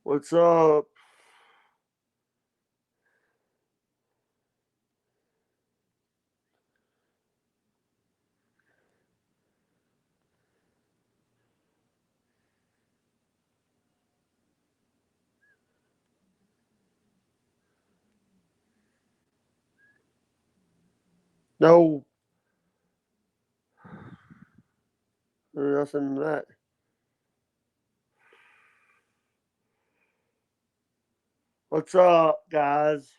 What's up? No, nothing in that. What's up, guys?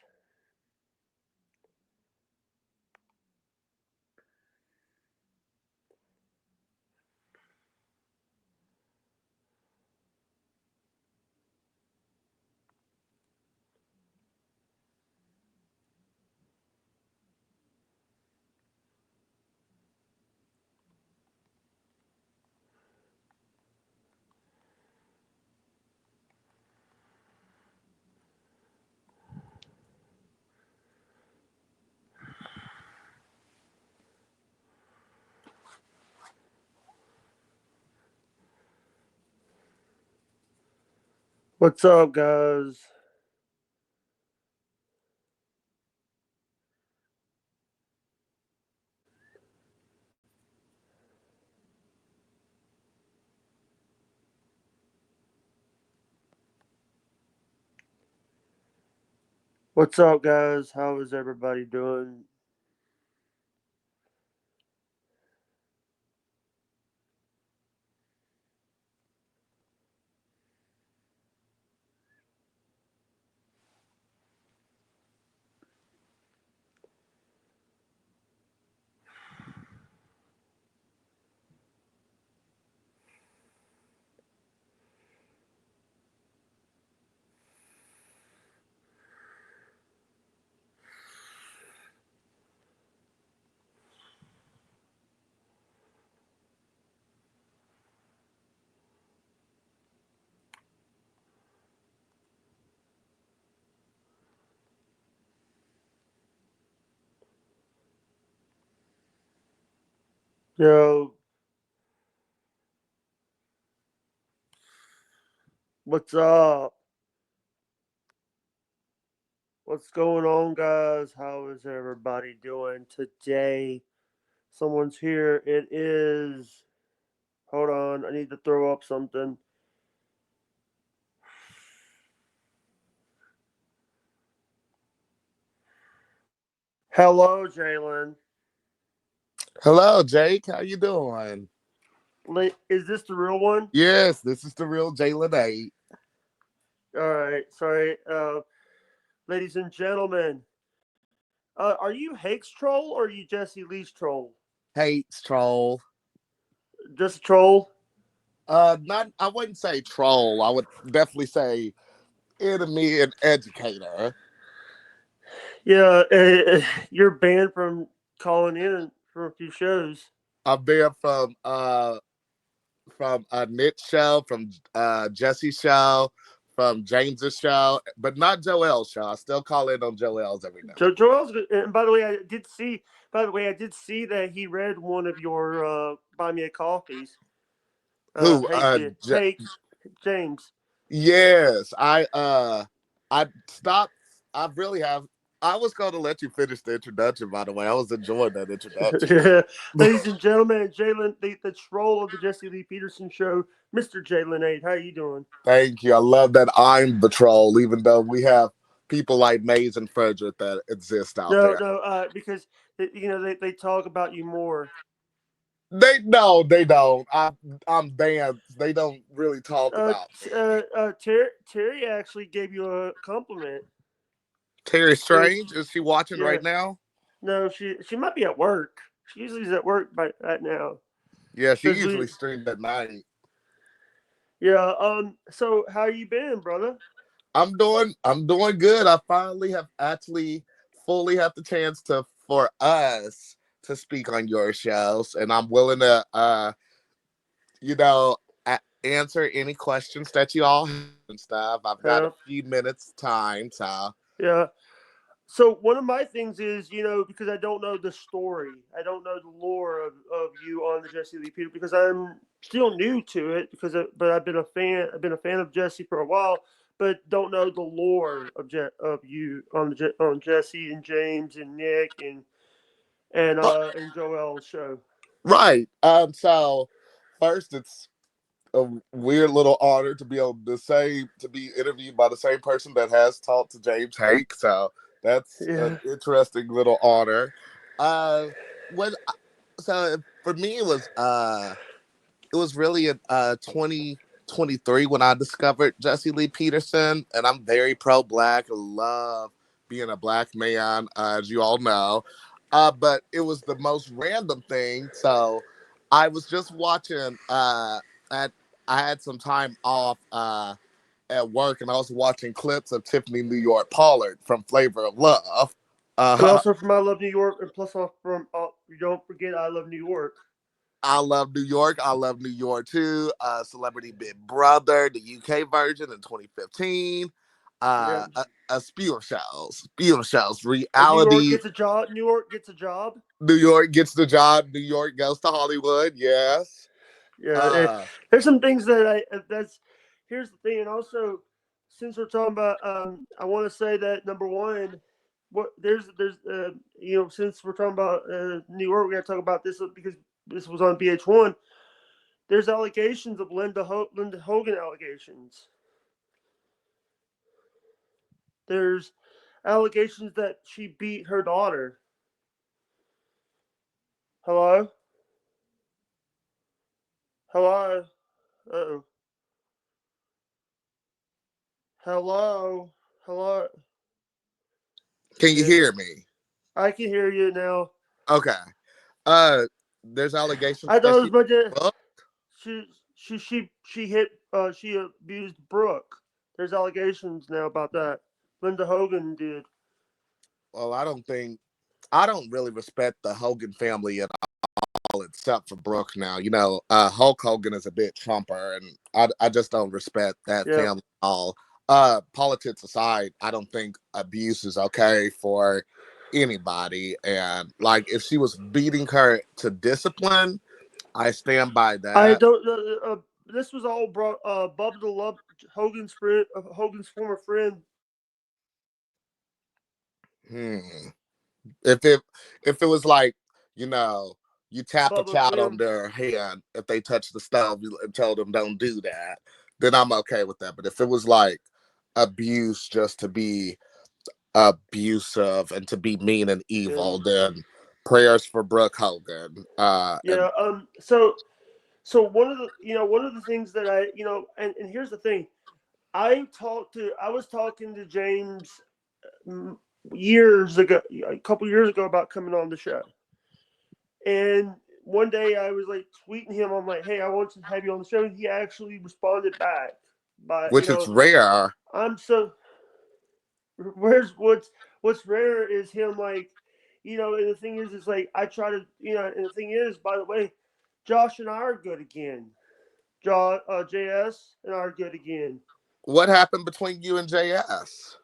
What's up, guys? What's up, guys? How is everybody doing? Yo, what's up? What's going on, guys? How is everybody doing today? Someone's here. It is. Hold on, I need to throw up something. Hello, Jalen. Hello, Jake. How you doing? Is this the real one? Yes, this is the real Jalin 8. All right, sorry. Ladies and gentlemen, are you Hake's troll or are you Jesse Lee's troll? Hates troll. Just a troll? Not. I wouldn't say troll. I would definitely say enemy and educator. Yeah, you're banned from calling in for a few shows. I'm there from Nick's show, from Jesse's show, from James's show, but not Joel's show. I still call in on Joel's every now. Joel's good. And by the way, I did see. By the way, I did see that he read one of your buy me a coffees. Who? Hake did. Hake James. Yes, I stopped. I really have. I was going to let you finish the introduction. By the way, I was enjoying that introduction. Ladies and gentlemen, Jalen, the troll of the Jesse Lee Peterson show, Mr. Jalen 8. How you doing? Thank you. I love that I'm the troll, even though we have people like Maze and Frederick that exist out No, there. no, because they talk about you more. They don't. I'm banned. They don't really talk about me. Terry actually gave you a compliment. Terry Terry, Strange, is she watching yeah, right now? no, she might be at work. She usually is at work by right now. Yeah, she Cause we, usually streams at night. yeah. So how you been, brother? I'm doing good. I finally have actually fully had the chance to for us to speak on your shows, and I'm willing to you know answer any questions that you all have and stuff. I've got a Yeah, few minutes time, so yeah. So one of my things is, because I don't know the story, I don't know the lore of you on the Jesse Lee Peter because I'm still new to it. But I've been a fan. I've been a fan of Jesse for a while. but don't know the lore of you on on Jesse and James and Nick and Joel's show. Right. So first, it's a weird little honor to be able to say to be interviewed by the same person that has talked to James Hake. So that's an Yeah. interesting little honor. Uh, when so for me, it was really in 2023 when I discovered Jesse Lee Peterson, and I'm very pro black. I love being a black man, as you all know. But it was the most random thing. So I was just watching. At I had some time off at work, and I was watching clips of Tiffany New York Pollard from Flavor of Love. And Uh, also from I Love New York, and plus I'm from don't forget I Love New York. I love New York. I love New York too. Celebrity Big Brother, the UK version in 2015. Yeah. A spew of shows, New York reality. gets a job. New York gets a job. New York gets the job. New York goes to Hollywood. Yes. Yeah, Uh, there's some things that that's here's the thing, and also since we're talking about, I want to say that number one, what there's since we're talking about New York, we got to talk about this because this was on BH1. There's allegations of Linda Hogan allegations. There's allegations that she beat her daughter. Hello, hello, oh, hello, hello. can you Yeah, hear me? I can hear you now. Okay. Uh, there's allegations I that thought it was she. my dad. Well, She hit she abused Brooke. There's allegations now about that. Linda Hogan did. well, I don't really respect the Hogan family at all, except for Brooke now. Hulk Hogan is a bit Trumper, and I just don't respect that Yeah. family at all. Politics aside, I don't think abuse is okay for anybody. And like, if she was beating her to discipline, I stand by I that. don't. This was all brought. Bubba the Love, Hogan's former friend, Hmm. If it if it was like, you know, you tap a Bubba child on Kim. their hand if they touch the stove and tell them don't do that, then I'm okay with that. But if it was like abuse just to be abusive and to be mean and Yeah. evil, then prayers for Brooke Hogan. And Yeah. So one of the things that and here's the thing. I was talking to James mm, years ago, a couple years ago, about coming on the show. And one day I was like tweeting him. I'm like, "Hey, I want to have you on the show." And he actually responded back. But which is rare. I'm so where's what's rare is him like, And the thing is like I try to, And the thing is, by the way, Josh and I are good again. JS and I are good again. What happened between you and JS?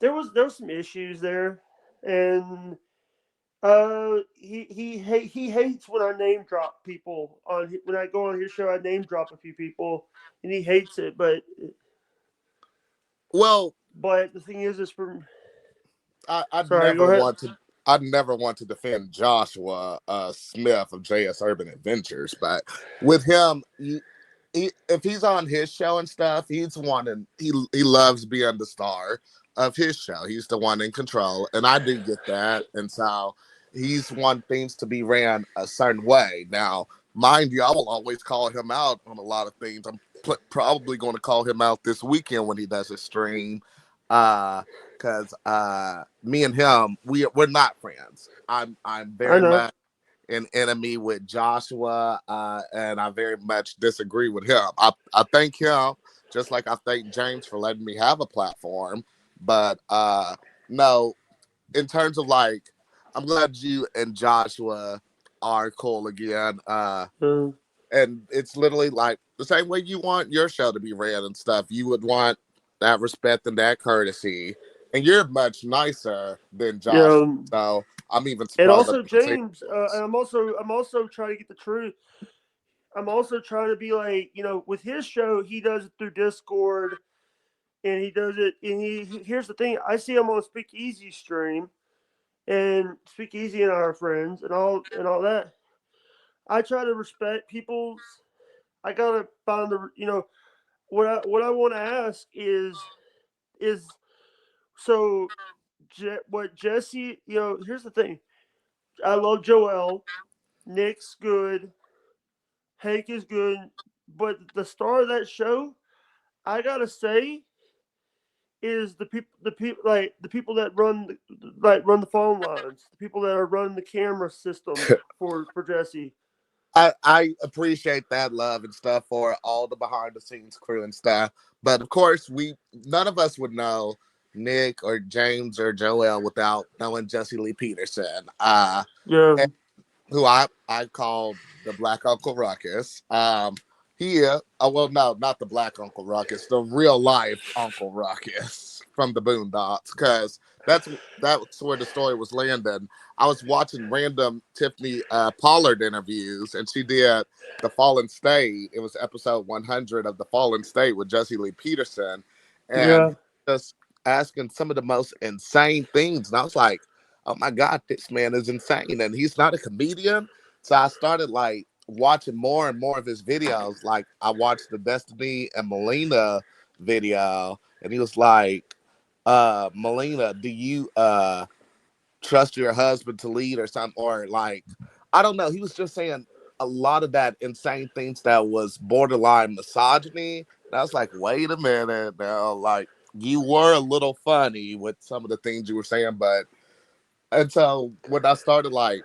There was some issues there, and he hates when I name drop people when I go on his show. I name drop a few people, and he hates it. Well, But the thing is from I'd sorry, go never ahead. want to. I'd never want to defend Joshua Smith of JS Urban Adventures, but with him, if he's on his show and stuff, he's wanting. He loves being the star of his show. He's the one in control, and I do get that. And so he's want things to be ran a certain way. Now, mind you, I will always call him out on a lot of things. I'm probably going to call him out this weekend when he does his stream. Because me and him, we're not friends. I'm I very know. much an enemy with Joshua, and I very much disagree with him. I thank him just like I thank James for letting me have a platform, but no, in terms of like, I'm glad you and Joshua are cool again. Uh, And it's literally like the same way you want your show to be ran and stuff. You would want that respect and that courtesy, and you're much nicer than yeah, Josh. So I'm even and surprised I also didn't say James. this. And I'm also trying to get the truth. I'm also trying to be like, with his show, he does it through Discord. and he does it. And here's the thing: I see him on Speakeasy stream, and Speakeasy and our friends, and all that. I try to respect people's. I gotta find the what I want to ask is so what Jesse. Here's the thing: I love Joel. Nick's good. Hank is good, but the star of that show, I gotta say, is the people that run the phone lines, the people that are running the camera system for Jesse. I appreciate that love and stuff for all the behind the scenes crew and stuff. But of course, we none of us would know Nick or James or Joel without knowing Jesse Lee Peterson. Yeah, Who I call the Black Uncle Ruckus. Well, no, not the Black Uncle Ruckus, the real life Uncle Ruckus from the Boondocks, because that's where the story was landing. I was watching random Tiffany Pollard interviews, and she did the Fallen State. It was episode 100 of the Fallen State with Jesse Lee Peterson, and yeah, just asking some of the most insane things, and I was like, oh my god, this man is insane, and he's not a comedian. So I started like watching more and more of his videos. Like I watched the Destiny and Melina video, and he was like, Melina, do you trust your husband to lead or something? Or like, I don't know. He was just saying a lot of that insane things that was borderline misogyny. And I was like, wait a minute now, like you were a little funny with some of the things you were saying, but and so when I started like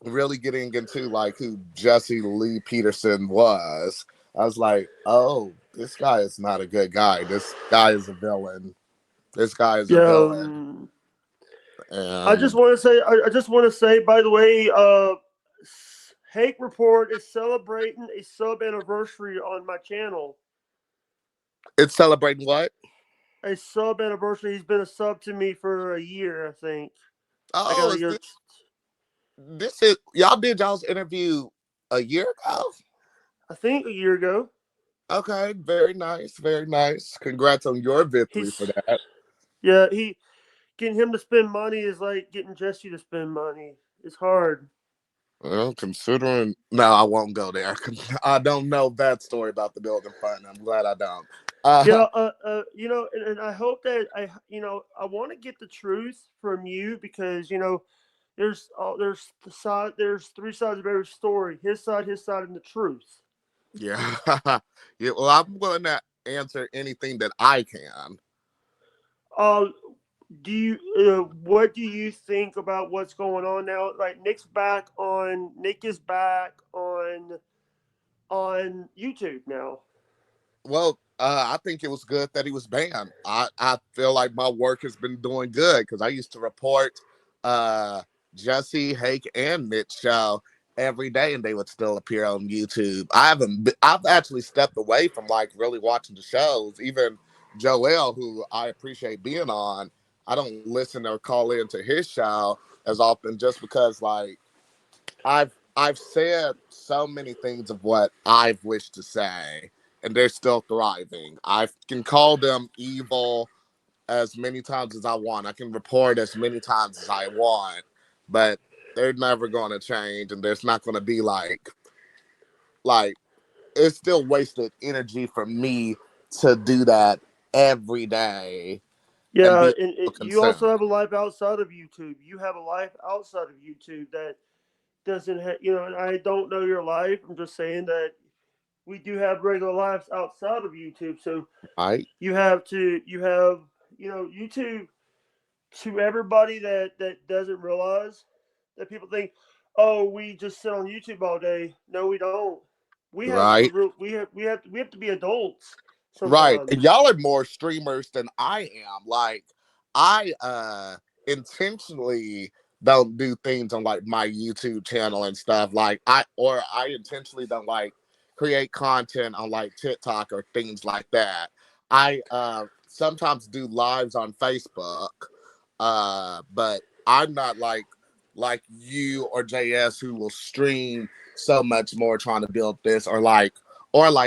really getting into like who Jesse Lee Peterson was, I was like, oh, this guy is not a good guy. This guy is a villain. This guy is a yeah. villain. And I just want to say, by the way, Hake Report is celebrating a sub anniversary on my channel. it's celebrating what? A sub anniversary. He's been a sub to me for a year, I think. I Oh, gotta is go. this is y'all did y'all's interview a year ago? I think a year ago. Okay, very nice, very nice. Congrats on your victory for He's that. yeah. He getting him to spend money is like getting Jesse to spend money. It's hard. Well, considering no, I won't go there. I don't know that story about the building fund. I'm glad I don't. Yeah, and I hope that I want to get the truth from you because there's there's three sides of every story: his side, and the truth. Yeah. Yeah. Well, I'm willing to answer anything that I can. Uh, what do you think about what's going on now? Like Nick is back on YouTube now. Well, I think it was good that he was banned. I feel like my work has been doing good because I used to report uh, Jesse, Hake, and Mitch show every day, and they would still appear on YouTube. I've actually stepped away from like really watching the shows. Even Joel, who I appreciate being on, I don't listen or call into his show as often just because like I've said so many things of what I've wished to say, and they're still thriving. I can call them evil as many times as I want. I can report as many times as I want, but they're never going to change, and there's not going to be like it's still wasted energy for me to do that every day and Yeah, be and you also concerned. have a life outside of YouTube. You have a life outside of YouTube that doesn't have, and I don't know your life. I'm just saying that we do have regular lives outside of YouTube. So Right, you have, YouTube to everybody that doesn't realize that people think, oh, we just sit on YouTube all day. No, we don't. right. We have to be adults Right. And sometimes. y'all are more streamers than I am. Like I intentionally don't do things on like my YouTube channel and stuff. I intentionally don't like create content on like TikTok or things like that. I sometimes do lives on Facebook. But I'm not like you or JS who will stream so much more trying to build this or like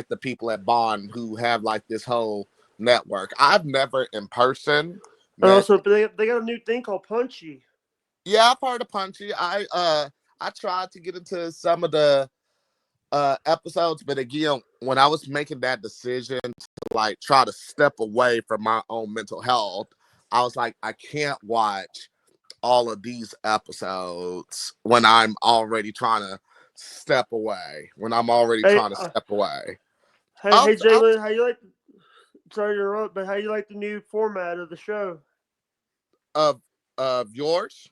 the people at Bond who have like this whole network. I've never in person And met. also, they got a new thing called Punchy. Yeah, I've heard of Punchy. I tried to get into some of the episodes, but again, when I was making that decision to like try to step away from my own mental health, I was like, I can't watch all of these episodes when I'm already trying to step away. When I'm already Hey, trying to step away. hey, I'll, I'll Jalen, how you like? Sorry to interrupt, but how you like the new format of the show? of yours.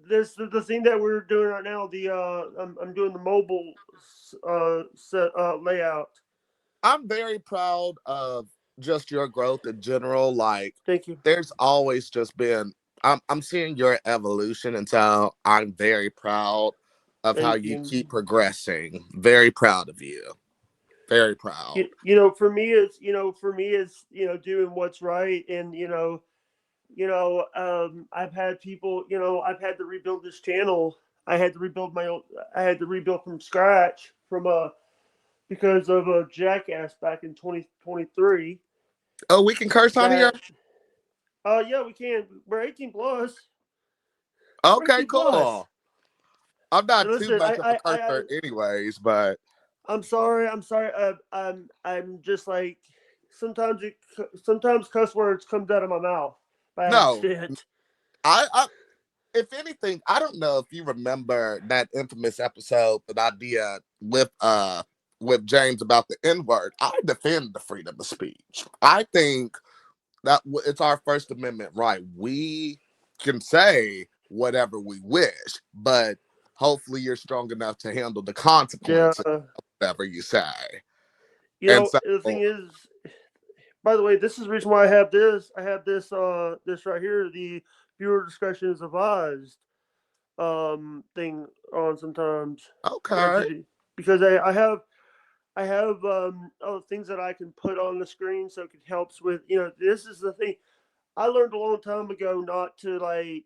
This the thing that we're doing right now. I'm doing the mobile set layout. I'm very proud of just your growth in general. Like, Thank you, there's always just been. I'm seeing your evolution, and so I'm very proud of how thank you you. keep progressing. Very proud of you. Very proud. For me, it's doing what's right, and I've had people, I've had to rebuild this channel. I had to rebuild my own. I had to rebuild from scratch from because of a jackass back in 2023. Oh, we can curse on here. That yeah, we can. We're 18 plus. We're Okay, 18 plus. cool. I'm not And too listen, much of a cursor, anyways, but I'm sorry. I'm sorry. I'm just like sometimes cuss words comes out of my mouth by no, accident. I if anything, I don't know if you remember that infamous episode that I did with James about the N word. I defend the freedom of speech. I think that it's our First Amendment right. We can say whatever we wish, but hopefully you're strong enough to handle the Yeah. consequences of whatever you say. You And know, so, the thing is, by the way, this is the reason why I have this. I have this right here. The viewer discretion is advised thing on sometimes on okay, TV because I have other things that I can put on the screen so it helps with this is the thing I learned a long time ago not to like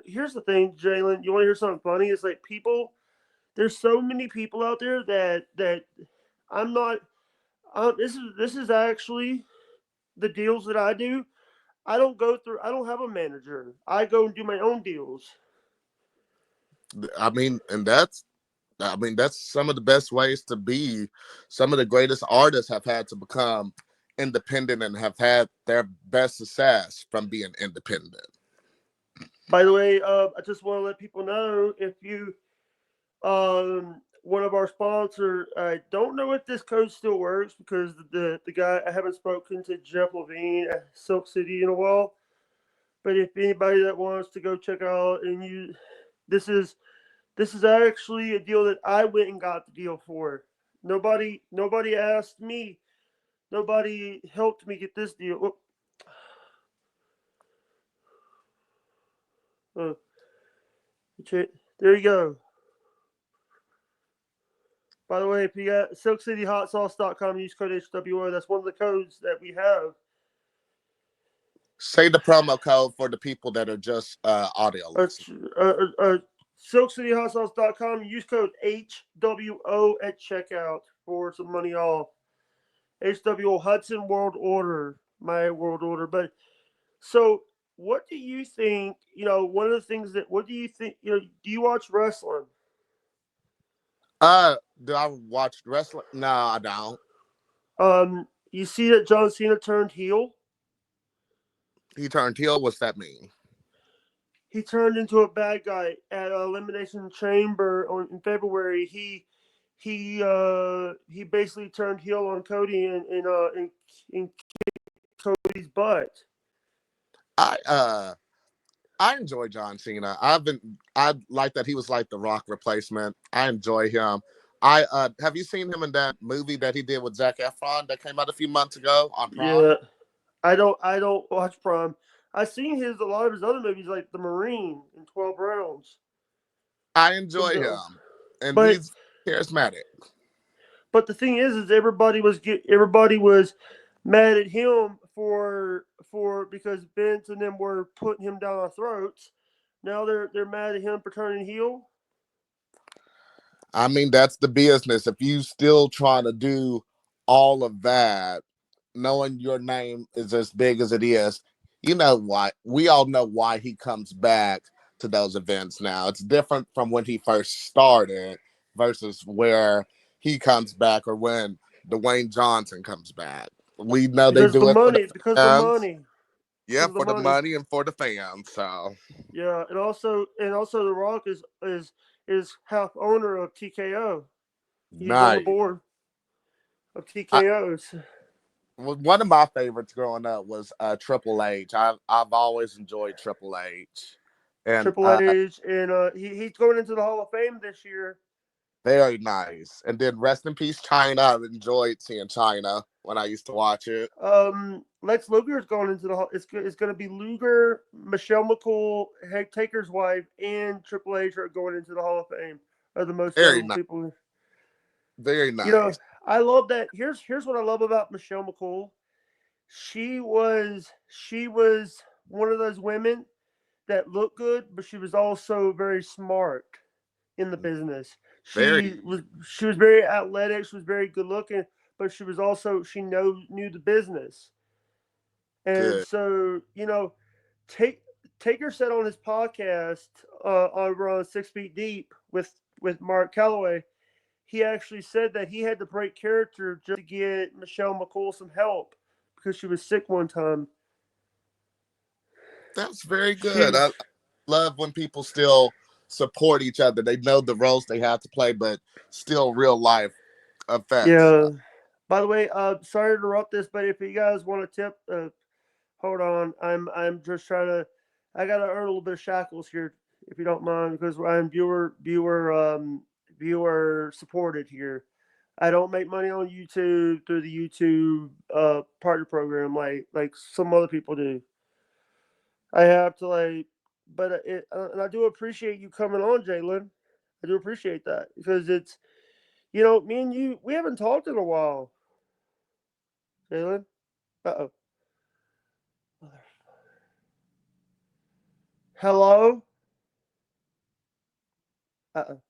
here's the thing, Jalen. You want to hear something funny? It's like people. There's so many people out there that I'm not. This is actually the deals that I do. I don't go through. I don't have a manager. I go and do my own deals. I mean, and that's some of the best ways to be. Some of the greatest artists have had to become independent and have had their best success from being independent. By the way, I just want to let people know if you one of our sponsors. I don't know if this code still works because the guy I haven't spoken to Jeff Levine at Silk City in a while. But if anybody that wants to go check out and you, this is this is actually a deal that I went and got the deal for. Nobody asked me. Nobody helped me get this deal. Oh, there you go. By the way, if you got SilkCityHotSauce.com, use code HWO. That's one of the codes that we have. Say the promo code for the people that are just audio Uh, listeners. SilkCityHotSauce.com, use code HWO at checkout for some money off. HWO Hudson World Order, my world order. But so, what do you think? One of the things that what do you think? Do you watch wrestling? Do I watch wrestling? No, I don't. You see that John Cena turned heel. He turned heel. What's that mean? He turned into a bad guy at Elimination Chamber in February. He basically turned heel on Cody and Cody's butt. I I enjoy John Cena. I like that he was like the Rock replacement. I enjoy him. I have you seen him in that movie that he did with Zac Efron that came out a few months ago on Prime? Yeah, I don't watch Prime. I've seen a lot of his other movies like The Marine and 12 Rounds. I Some enjoy of him, and but he's charismatic. but the thing is everybody was mad at him for because Vince and them were putting him down our throats. Now they're mad at him for turning heel. I mean, that's the business. If you still trying to do all of that, knowing your name is as big as it is, you know why. We all know why he comes back to those events now. It's different from when he first started versus where he comes back or when Dwayne Johnson comes back. We know they because the do it for the money, because the fans. money, Yeah, because the for the money. money and for the fans. So Yeah, and also The Rock is half owner of TKO. He's on the nice. board of I, TKOs. one of my favorites growing up was Triple H. I've always enjoyed Triple H, and Triple H, and he's going into the Hall of Fame this year. very nice. And then rest in peace, China. I've enjoyed seeing China when I used to watch it. Lex Luger is going into the Hall. It's going to be Luger, Michelle McCool, Taker's wife, and Triple H are going into the Hall of Fame. Are the most Very notable nice. people. Very You know, nice. I love that. Here's what I love about Michelle McCool. She was one of those women that looked good, but she was also very smart in the business. Very She was very athletic. She was very good looking, but she was also she knew the business. And good. so take Taker said on his podcast on 6 Feet Deep with Mark Calloway, he actually said that he had to break character just to get Michelle McCool some help because she was sick one time. That's very She good. I love when people still support each other. They know the roles they have to play, but still real life affects. Yeah. By the way, sorry to interrupt this, but if you guys want a tip, hold on. I'm just trying to. I gotta earn a little bit of shackles here, if you don't mind, because I'm viewer supported here. I don't make money on YouTube through the YouTube partner program like some other people do. I have to but and I do appreciate you coming on, Jalen. I do appreciate that because it's me and you we haven't talked in a while, Jalen. Uh oh. Hello. Uh oh.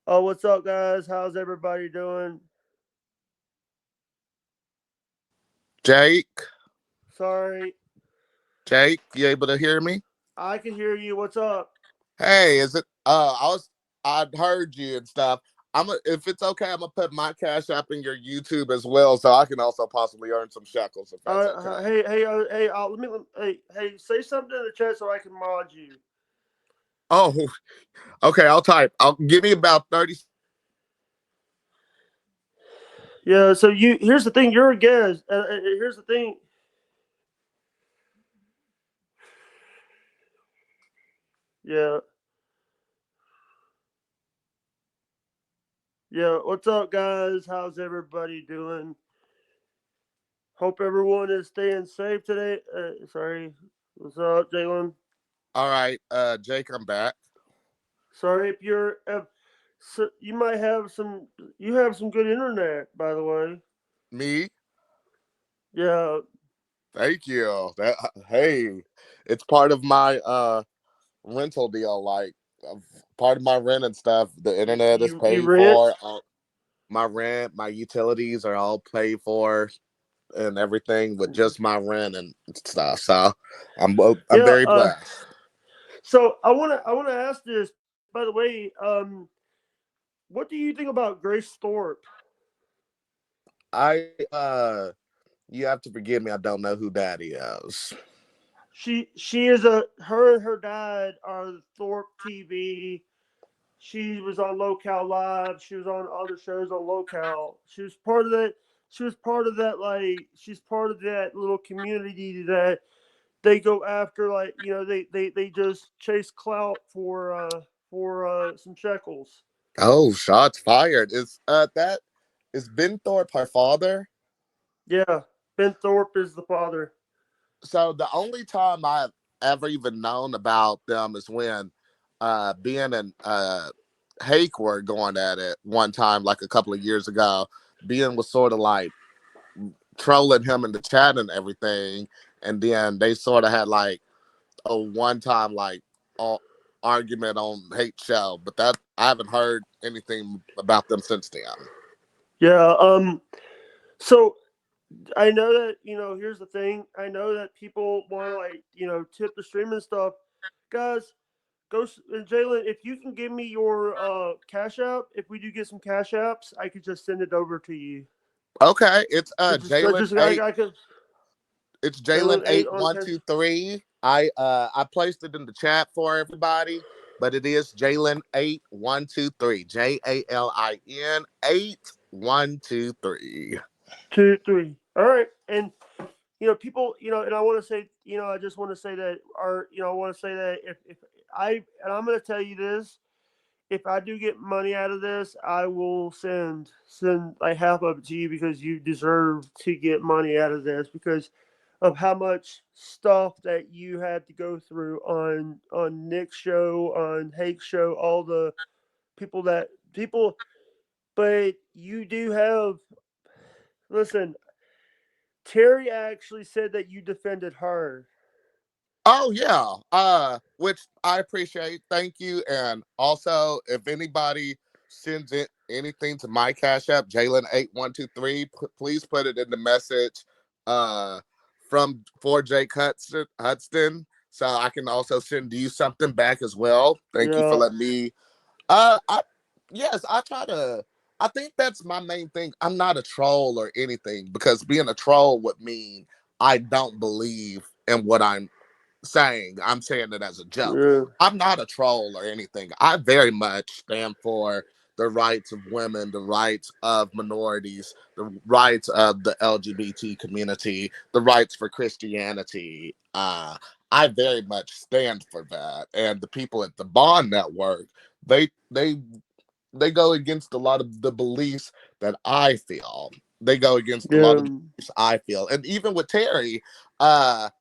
Oh, what's up, guys? How's everybody doing? Jake, Sorry, Jake, you able to hear me? I can hear you. What's up? Hey, is it? I'd heard you and stuff. If it's okay, I'm gonna put my cash app in your YouTube as well, so I can also possibly earn some shekels if that's okay. Hey, say something in the chat so I can mod you. Oh, okay. I'll type. I'll give me about 30. Yeah. So here's the thing. You're a guest. Here's the thing. Yeah. Yeah. What's up, guys? How's everybody doing? Hope everyone is staying safe today. Sorry. What's up, Jalen? All right, Jake, I'm back. Sorry if you're. So you might have some. You have some good internet, by the way. Me, Yeah. thank you. Hey, it's part of my rental deal. Like part of my rent and stuff. The internet is You paid rent. for. My rent, my utilities are all paid for, and everything with just my rent and stuff. So I'm Yeah. very blessed. So I wanna ask this. By the way, what do you think about Grace Thorpe? I you have to forgive me. I don't know who Daddy is. She is a her and her dad are Thorpe TV. She was on Locale Live. She was on other shows on Locale. She was part of that. She was part of that. She's part of that little community that they go after. They just chase clout for some shekels. Oh, shots fired! Is Ben Thorpe her father? Yeah, Ben Thorpe is the father. So the only time I've ever even known about them is when Ben and Hake were going at it one time, like a couple of years ago. Ben was sort of like trolling him in the chat and everything, and then they sort of had like a one time like argument on Hate Show, but that I haven't heard anything about them since then. Yeah. So I know that Here's the thing. I know that people want to tip the stream and stuff, guys. Jalen. If you can give me your cash app, if we do get some cash apps, I could just send it over to you. Okay, it's Just Jalin eight. I could It's Jalin Jalen eight eight on one cash. two three. I placed it in the chat for everybody, but it is Jalin 8123. JALIN 8123. 2, 3. All right, and people, and I want to say, I just want to say that I want to say that if and I'm going to tell you this, if I do get money out of this, I will send like half of it to you because you deserve to get money out of this because of how much stuff that you had to go through on Nick's show, on Hake's show, all the people, but you do have. Listen, Terry actually said that you defended her. Oh yeah. Which I appreciate. Thank you. And also, if anybody sends it anything to my Cash App, Jalin 8123, please put it in the message uh from for Jake Hudson. So I can also send you something back as well. Thank you for Yeah, letting me I yes, I try to I think that's my main thing. I'm not a troll or anything because being a troll would mean I don't believe in what I'm saying it as a joke. yeah, I'm not a troll or anything. I very much stand for the rights of women, the rights of minorities, the rights of the LGBT community, the rights for Christianity. I very much stand for that. And the people at the Bond Network, they they they go against a lot of the beliefs that I feel. They go against a lot yeah, of the beliefs I feel. And even with Terry,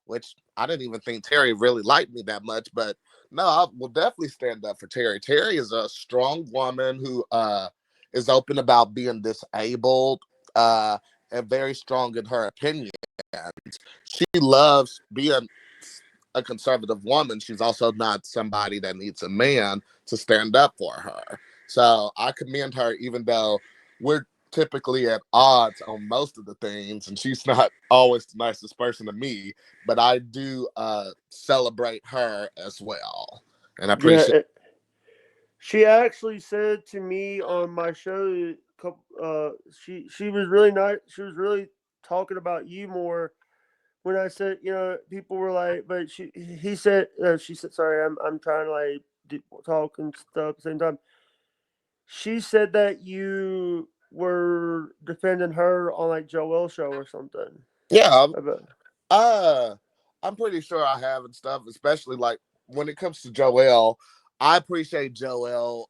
which I didn't even think Terry really liked me that much, but no, I will definitely stand up for Terry. Terry is a strong woman who is open about being disabled, and very strong in her opinion. She loves being a conservative woman. She's also not somebody that needs a man to stand up for her. So I commend her, even though we're typically at odds on most of the things, and she's not always the nicest person to me, but I do celebrate her as well. And I yeah. appreciate. She actually said to me on my show, she was really nice. She was really talking about you more when I said, people were like, but he said, she said, sorry, I'm trying to talk and stuff at the same time. She said that you were defending her on like Joel's show or something. Yeah, About, uh, I'm pretty sure I have and stuff, especially like when it comes to Joel. I appreciate Joel.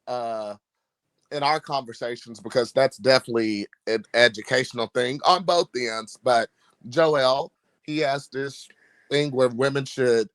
In our conversations because that's definitely an educational thing on both ends. But Joel, he has this thing where women should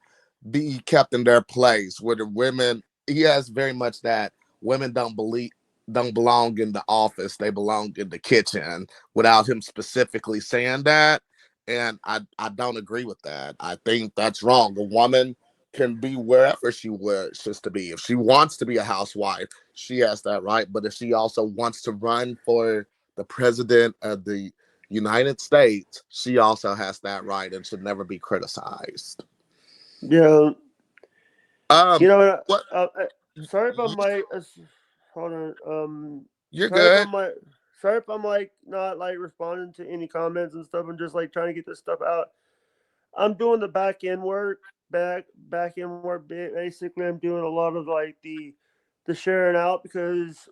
be kept in their place. Where the women, he has very much that women don't belong in the office; they belong in the kitchen. Without him specifically saying that, and I don't agree with that. I think that's wrong. A woman can be wherever she wishes to be. If she wants to be a housewife, she has that right. But if she also wants to run for the president of the United States, she also has that right and should never be criticized. yeah, Um, you know, what sorry if I'm hold on, you're sorry if good. I'm like, sorry if I'm like not like responding to any comments and stuff. I'm just like trying to get this stuff out. I'm doing the back end work. Basically, I'm doing a lot of like the sharing out because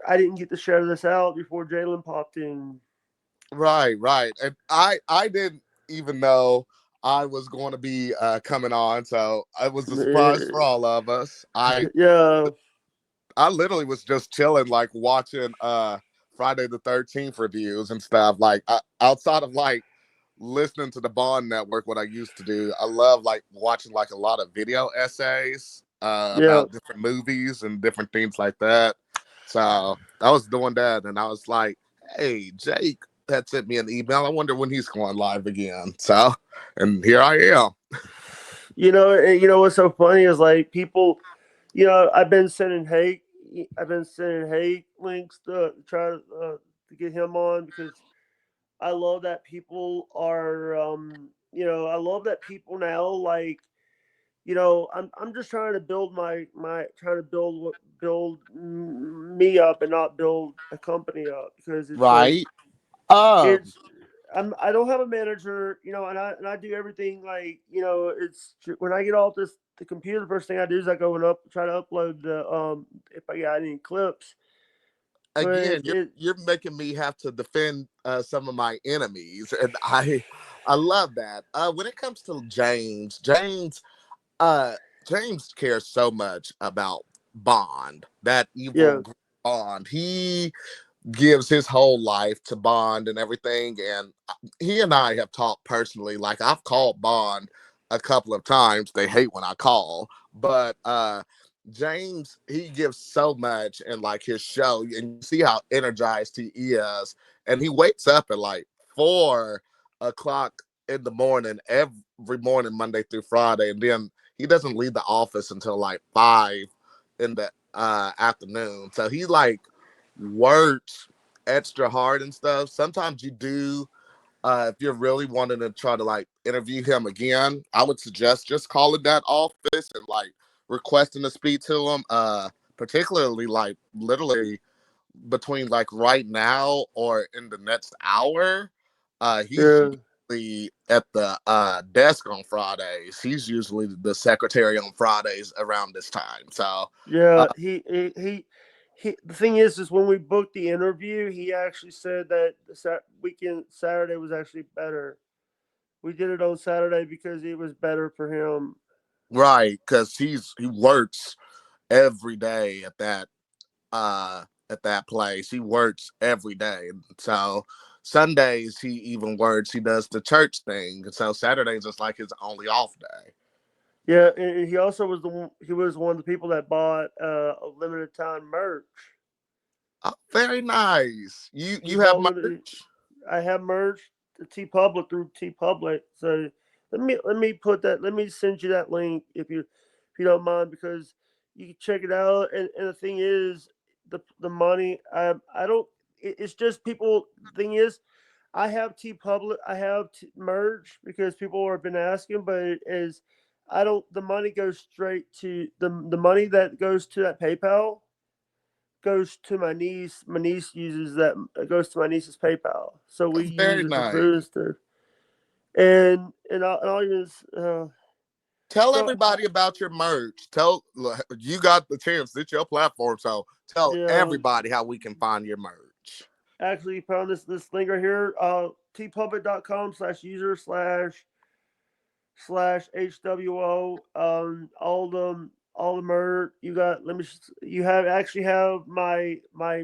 I didn't get to share this out before Jalen popped in. Right, right. And I didn't even know I was going to be coming on, so it was a surprise for all of us. Yeah, I literally was just chilling, like watching Friday the 13th reviews and stuff. Like outside of like listening to the Bond Network, what I used to do, I love like watching like a lot of video essays yeah. about different movies and different things like that. So I was doing that, and I was like, "Hey, Jake had sent me an email. I wonder when he's going live again." So, and here I am. You know what's so funny is like people. I've been sending hate links to try to get him on because I love that people are I love that people now like I'm just trying to build my trying to build me up and not build a company up because it's like Right. Um, it's I don't have a manager, and I do everything like it's when I get off the computer, the first thing I do is I go and try to upload the if I got any clips, but Again, you're making me have to defend some of my enemies, and I love that. When it comes to uh, James cares so much about Bond, that evil yeah, Bond. He gives his whole life to Bond and everything. And he and I have talked personally. Like I've called Bond a couple of times. They hate when I call, but James, he gives so much in like his show, and you see how energized he is. And he wakes up at like 4 o'clock in the morning every morning, Monday through Friday, and then he doesn't leave the office until like 5 in the afternoon. So he like works extra hard and stuff. Sometimes you do, if you're really wanting to try to like interview him again, I would suggest just calling that office and like requesting to speak to him. Particularly like literally between like right now or in the next hour. He's yeah. usually at the desk on Fridays. He's usually the secretary on Fridays around this time. So uh, Yeah, he. The thing is when we booked the interview, he actually said that the weekend Saturday was actually better. We did it on Saturday because it was better for him. right, because he works every day at that place. He works every day. So Sundays he even works. He does the church thing. So Saturdays is like his only off day. Yeah, and he also he was one of the people that bought a limited time merch. Oh, very nice. He You have bought limited. merch. I have merch to T Public through T Public. So let me put that. Let me send you that link if you don't mind because you can check it out. And the thing is, the money I don't. It's just people. The thing is, I have T Public. I have merch because people have been asking, but it is I don't. The money goes straight to the money that goes to that PayPal goes to my niece. My niece uses that. It goes to my niece's PayPal, so we use Very it for nice. food and stuff. And I'll use. Tell So everybody about your merch. Tell you got the chance. It's your platform, so tell yeah, everybody how we can find your merch. actually found this link right here. tpublic.com/user slash HWO. All the merch you got. You have actually have my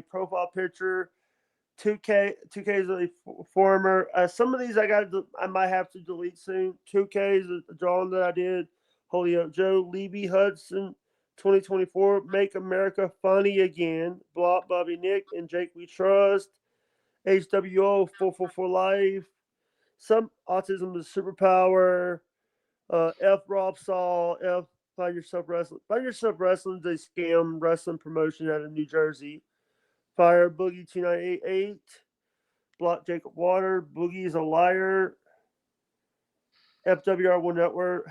profile picture. 2K is a former. Some of these I might have to delete soon. 2K is a drawing that I did. Holy up Joe Levy Hudson, 2024. Make America Funny Again. Block Bobby Nick and Jake We Trust. HWO 444 Life. Some autism is superpower. F Rob Saw. F Find Yourself Wrestling. Find Yourself Wrestling is a scam wrestling promotion out of New Jersey. Fire Boogie 2988. Block Jacob Water. Boogie is a liar. FWR1 Network.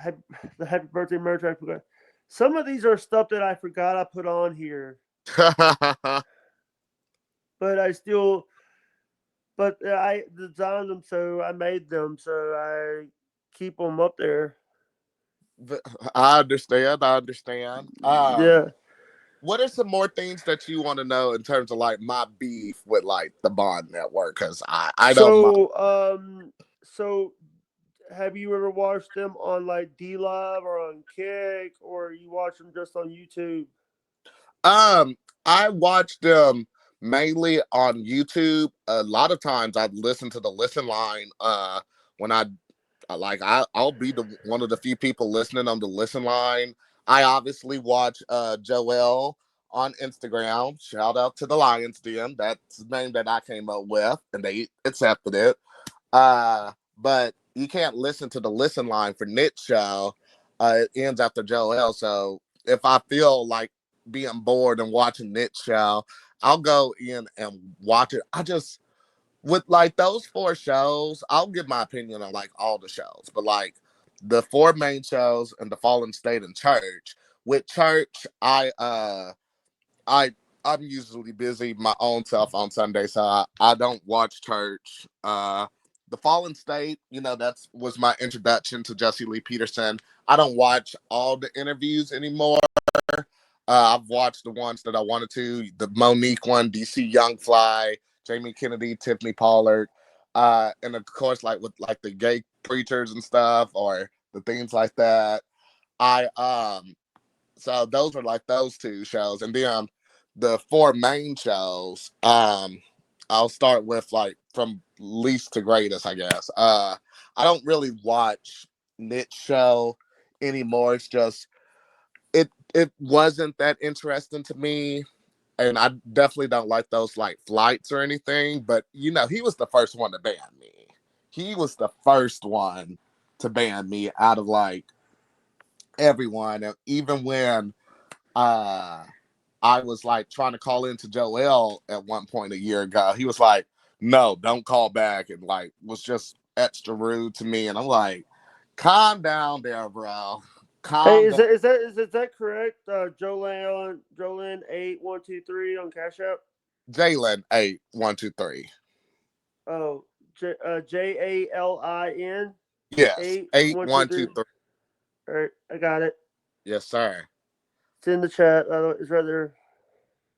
The Happy Birthday merch I forgot. Some of these are stuff that I forgot I put on here, but I still, but I designed them, so I made them, so I keep them up there. I understand. I understand. Yeah. What are some more things that you want to know in terms of like my beef with like the Bond Network? Because I don't mind. So have you ever watched them on like D Live or on Kick, or you watch them just on YouTube? Um, I watch them mainly on YouTube. A lot of times I listen to the listen line when I'll be the one of the few people listening on the listen line. I obviously watch Joel on Instagram. Shout out to the Lions Den. That's the name that I came up with and they accepted it. But you can't listen to the listen line for Nick show. It ends after Joel, so if I feel like being bored and watching Nick's show, I'll go in and watch it. I just with like those four shows, I'll give my opinion on like all the shows, but like the four main shows and the Fallen State and Church. With Church, I I'm usually busy my own self on Sunday, so I don't watch Church. The Fallen State, that's was my introduction to Jesse Lee Peterson. I don't watch all the interviews anymore. I've watched the ones that I wanted to, the Monique one, DC Young Fly, Jamie Kennedy, Tiffany Pollard, and of course, like with like the gay preachers and stuff, or the things like that. I So those are like those two shows, and then the four main shows. I'll start with like from least to greatest, I guess. I don't really watch Niche show anymore. It's just it wasn't that interesting to me, and I definitely don't like those like flights or anything. But he was the first one to ban me. He was the first one to ban me out of like everyone, and even when uh I was like trying to call into Joel at one point a year ago, he was like, "No, don't call back," and like was just extra rude to me, and I'm like, "Calm down there, bro. Hey, Calm down." is that correct? Jolin 8123 on Cash App. Jalen 8123. Oh, JALIN Yes, eight eight one two one two three. three. All right, I got it. Yes, sir. It's in the chat. It's right there.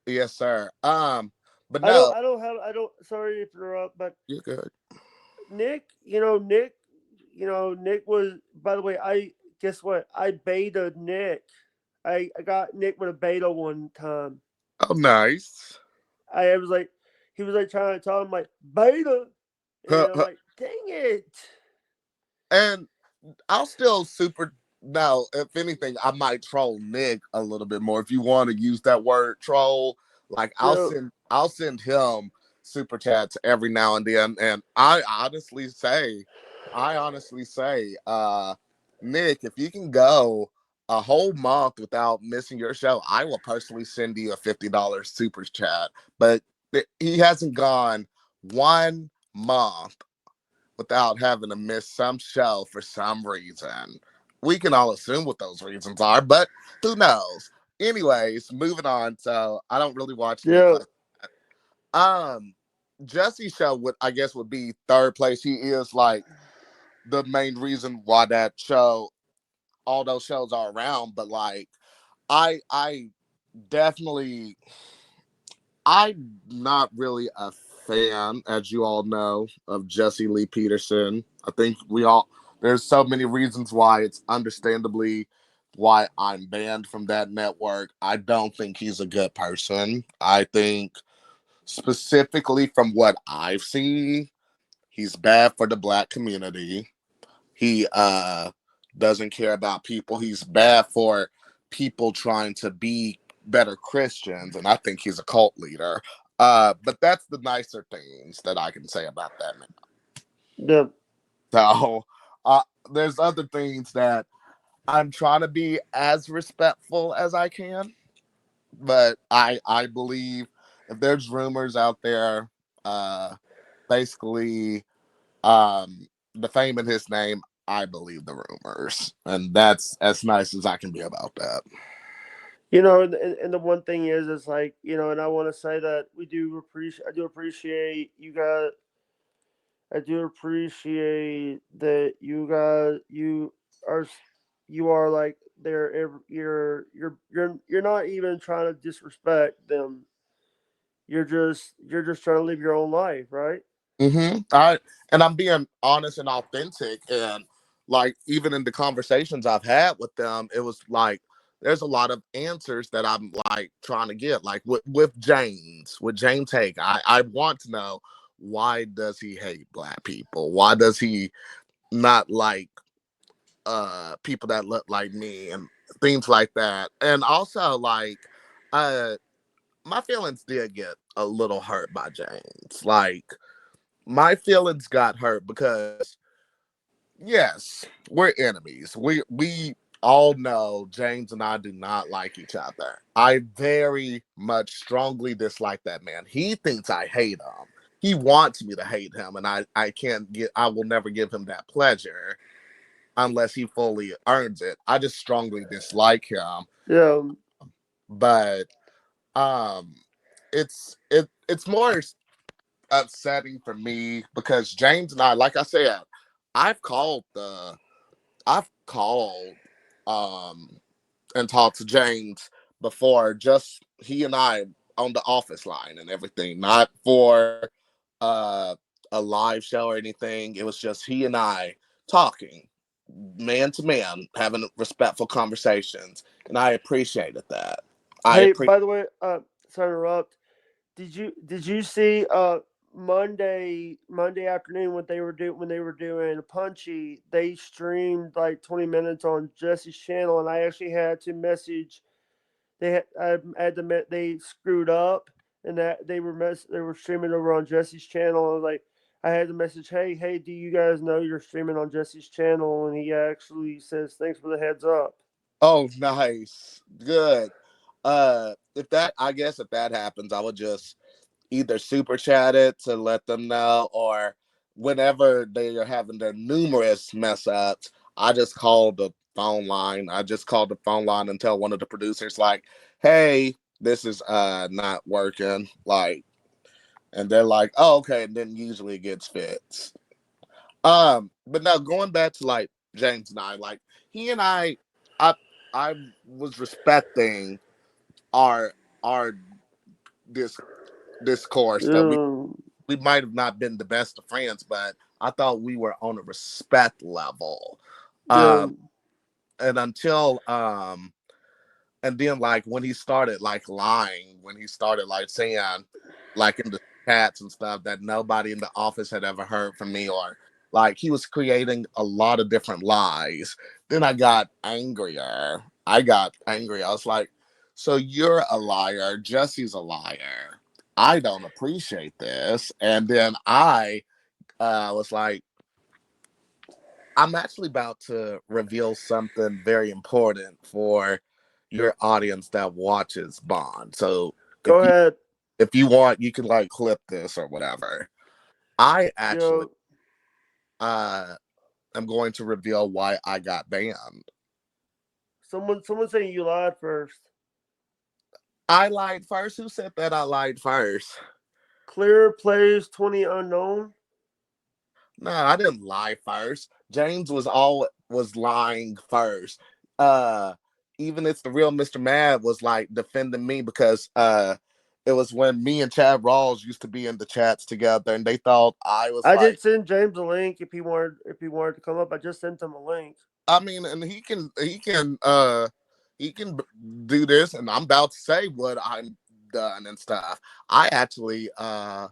Yes, sir. But I don't. no, I don't have. I don't. Sorry to interrupt, but you're good. Nick. Nick was. By the way, I guess what? I beta Nick. I got Nick with a beta one time. Oh, nice. I was like, he was like trying to tell him like beta, and I'm like, dang it. And I'll still super now. If anything, I might troll Nick a little bit more. If you want to use that word troll, like So I'll send him super chats every now and then. And I honestly say, Nick, if you can go a whole month without missing your show, I will personally send you a $50 super chat. But he hasn't gone 1 month without having to miss some show for some reason. We can all assume what those reasons are, but who knows? Anyways, moving on. So I don't really watch Nick yeah, like that. Jesse's show would be third place. He is like the main reason why that show, all those shows are around. But like, I definitely I'm not really a fan, as you all know, of Jesse Lee Peterson. I think there's so many reasons why it's understandably why I'm banned from that network. I don't think he's a good person. I think specifically from what I've seen, he's bad for the black community. He doesn't care about people. He's bad for people trying to be better Christians, and I think he's a cult leader. But that's the nicer things that I can say about that man. yeah. So uh, there's other things that I'm trying to be as respectful as I can, but I believe if there's rumors out there, uh, basically defaming his name, I believe the rumors, and that's as nice as I can be about that. And the one thing is like, and I want to say that I do appreciate you guys. I do appreciate that are, you are like you're not even trying to disrespect them. You're just trying to live your own life, right? And I'm being honest and authentic, and like even in the conversations I've had with them, it was like there's a lot of answers that I'm like trying to get. Like with James Hake, I want to know, why does he hate black people? Why does he not like people that look like me and things like that? And also like uh my feelings did get a little hurt by James. Like my feelings got hurt because yes, we're enemies. We Oh no, James and I do not like each other. I very much strongly dislike that man. He thinks I hate him. He wants me to hate him, and I can't get. I will never give him that pleasure unless he fully earns it. I just strongly dislike him. Yeah. But um, it's more upsetting for me because James and I, like I said, I've called the I've called um and talked to James before, just he and I on the office line and everything, not for uh a live show or anything. It was just he and I talking man to man, having respectful conversations, and I appreciated that. I Hey, appreciate. by the way, sorry to interrupt. Did you see Monday afternoon when they were doing Punchy? They streamed like 20 minutes on Jesse's channel, and I actually had to message. I had to they screwed up, and that they were streaming over on Jesse's channel. I was like, I had to message, hey, do you guys know you're streaming on Jesse's channel? And he actually says, thanks for the heads up. Oh, nice, good. If that, I guess if that happens, I would just either super chat it to let them know, or whenever they are having their numerous mess ups, I just call the phone line. I just call the phone line and tell one of the producers like, "Hey, this is not working." Like, and they're like, "Oh, okay." And then usually it gets fixed. But now going back to like James and I, like he and I, I was respecting our our this discourse that Yeah, we might have not been the best of friends, but I thought we were on a respect level. yeah. Um, and until and then like when he started like lying, when he started like saying like in the chats and stuff that nobody in the office had ever heard from me, or like he was creating a lot of different lies. Then I got angrier. I got angry. I was like, so you're a liar, Jesse's a liar. I don't appreciate this. And then I was like, I'm actually about to reveal something very important for your audience that watches Bond. So if Go you ahead. if you want, you can like clip this or whatever. I actually Yo, uh am going to reveal why I got banned. someone saying you lied first. I lied first. Who said that I lied first? Clear plays 20 unknown. No, I didn't lie first. James was lying first. Uh Even if the real Mr. Mad was like defending me because it was when me and Chad Rawls used to be in the chats together and they thought I was I did like, send James a link if he wanted to come up. I just sent him a link. I mean, and he can do this and I'm about to say what I'm done and stuff. I actually uh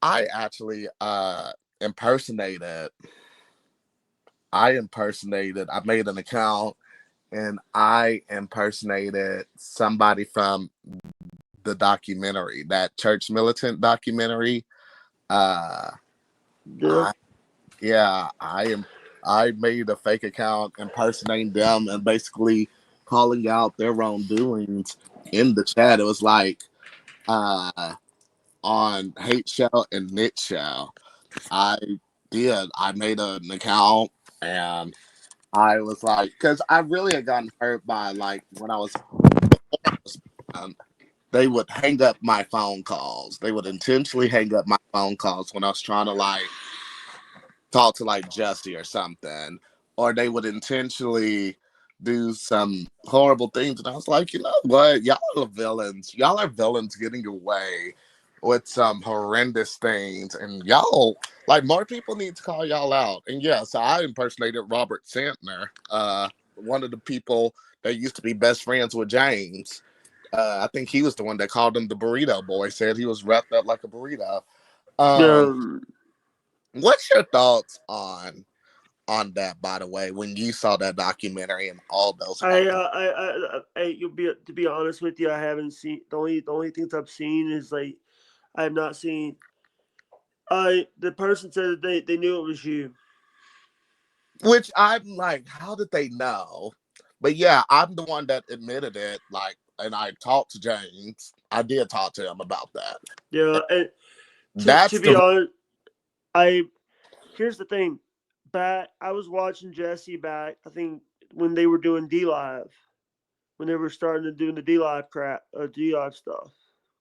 I actually impersonated I made an account and I impersonated somebody from the documentary, that church militant documentary. Uh, Yeah. I yeah, I made a fake account impersonating them and basically calling out their wrongdoings in the chat. It was like uh on Hate Show and Nick Show. I I made an account and I was like, because I really had gotten hurt by like when I was um, they would hang up my phone calls. They would intentionally hang up my phone calls when I was trying to like talk to like Jesse or something, or they would intentionally do some horrible things. And I was like, you know what? Y'all are villains. Y'all are villains getting away with some horrendous things. And y'all, like, more people need to call y'all out. And yeah, so I impersonated Robert Santner, one of the people that used to be best friends with James. I think he was the one that called him the burrito boy, said he was wrapped up like a burrito. Um, Yeah. what's your thoughts on that, by the way, when you saw that documentary and all those You'll be to be honest with you, I haven't seen the only things I've seen is like I have not seen. I the person said they knew it was you. Which I'm like, how did they know? But yeah, I'm the one that admitted it. Like, and I talked to James. I did talk to him about that. Yeah, and to That's be the honest, I here's the thing. Back, I was watching Jesse back. I think when they were doing D Live, when they were starting to do the D Live crap, D Live stuff.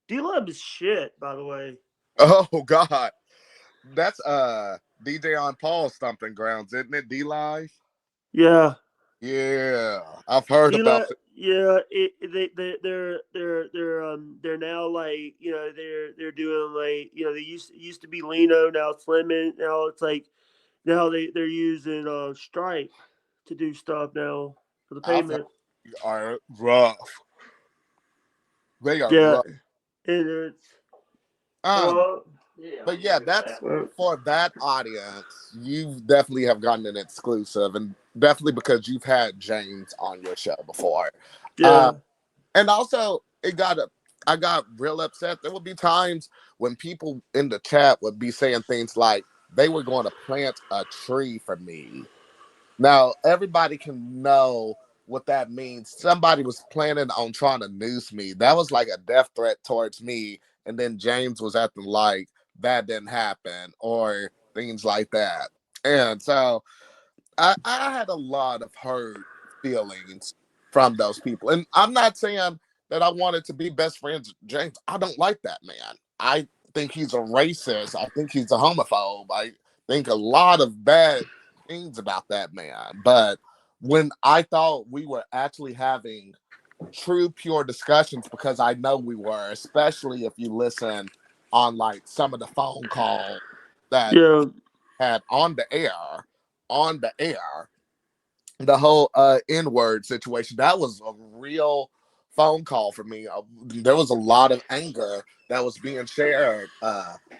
D Live is shit, by the way. oh god, that's DJ on Paul's stomping grounds, isn't it? D Live. Yeah, Yeah, I've heard D about Live. Yeah, they're now like they're doing like they used to be Lino, now it's Lemon, now it's like now they're using Stripe to do stuff now for the I've heard payment. are rough. They are Yeah, rough. and it's Um, well, yeah, but yeah, that's for that audience. You definitely have gotten an exclusive, and definitely because you've had James on your show before. Uh, yeah, and also I got real upset. There would be times when people in the chat would be saying things like they were going to plant a tree for me. Now everybody can know what that means. Somebody was planning on trying to noose me. That was like a death threat towards me. And then James was acting like that didn't happen or things like that. And so I had a lot of hurt feelings from those people. And I'm not saying that I wanted to be best friends with James. I don't like that man. I think he's a racist. I think he's a homophobe. I think a lot of bad things about that man. But when I thought we were actually having true, pure discussions, because I know we were, especially if you listen on like some of the phone calls that yeah, had on the air, the whole N-word situation, that was a real phone call for me. There was a lot of anger that was being shared.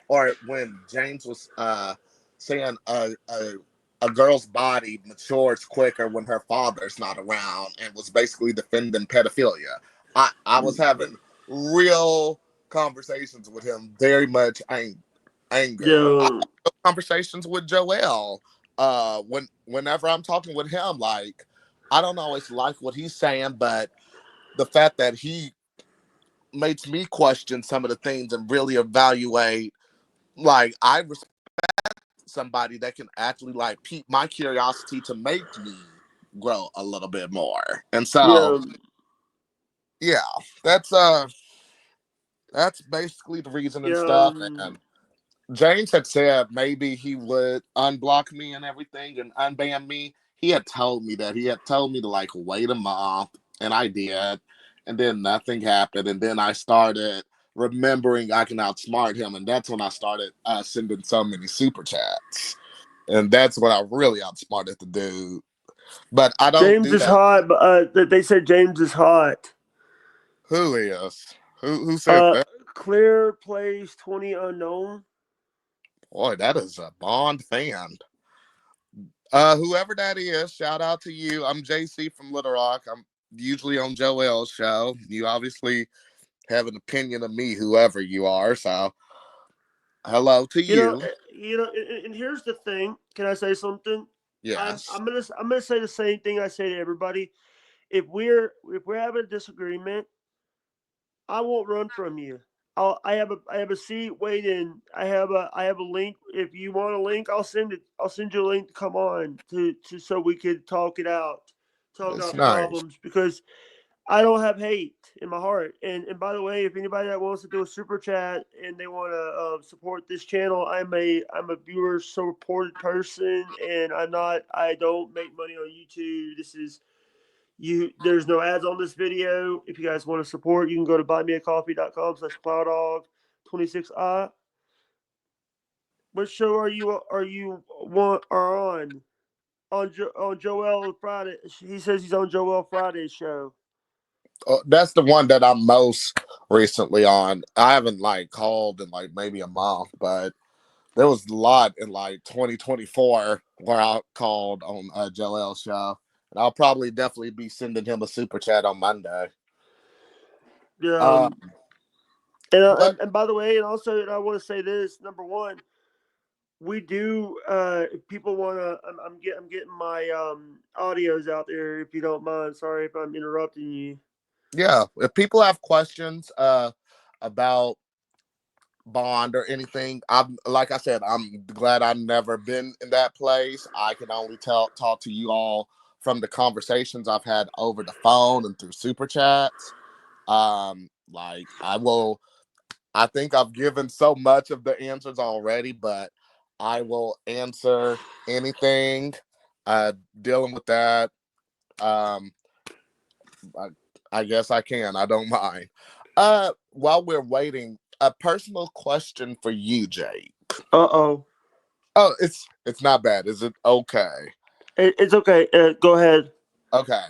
Or when James was saying a girl's body matures quicker when her father's not around, and was basically defending pedophilia. I was having real conversations with him, very much anger. yeah, Conversations with Joel. Whenever I'm talking with him, like I don't always like what he's saying, but the fact that he makes me question some of the things and really evaluate, like I respect somebody that can actually like pique my curiosity to make me grow a little bit more. And so yeah, yeah, that's basically the reason and yeah, stuff. And James had said maybe he would unblock me and everything and unban me. He had told me that. He had told me to like wait a month, and I did. And then nothing happened. And then I started remembering I can outsmart him. And that's when I started sending so many super chats. And that's when I really outsmarted the dude. But I don't James do is that. hot, but they said James is hot. Who is? Who said Uh, that? Clear plays 20 unknown. Boy, that is a Bond fan. Whoever that is, shout out to you. I'm JC from Little Rock. I'm usually on Joel's show. You obviously have an opinion of me, whoever you are. So, hello to you. And here's the thing. Can I say something? Yes, I'm gonna say the same thing I say to everybody. If we're having a disagreement, I won't run from you. I have a seat waiting. I have a link. If you want a link, I'll send it. I'll send you a link to come on to so we could talk that's out the nice. problems because I don't have hate in my heart. And by the way, if anybody that wants to do a super chat and they want to support this channel, I'm a viewer supported person, and I don't make money on YouTube. This is you. There's no ads on this video. If you guys want to support, you can go to buymeacoffee.com/plowdog26i. What show are you want are on Joel Friday? He says he's on Joel Friday's show. That's the one that I'm most recently on. I haven't like called in like maybe a month, but there was a lot in like 2024 where I called on Joel's show. And I'll probably definitely be sending him a super chat on Monday. And, But and by the way, and also, and I want to say this: number one, we do. If people want to, I'm getting my audios out there. If you don't mind, sorry if I'm interrupting you. Yeah, if people have questions about Bond or anything, I'm like I said, I'm glad I've never been in that place. I can only talk to you all from the conversations I've had over the phone and through super chats. Like I think I've given so much of the answers already, but I will answer anything dealing with that. Um, I, I guess I can. I don't mind. While we're waiting, a personal question for you, Jay. Uh-oh. Oh, it's not bad. Is it okay? It's okay. Go ahead. Okay.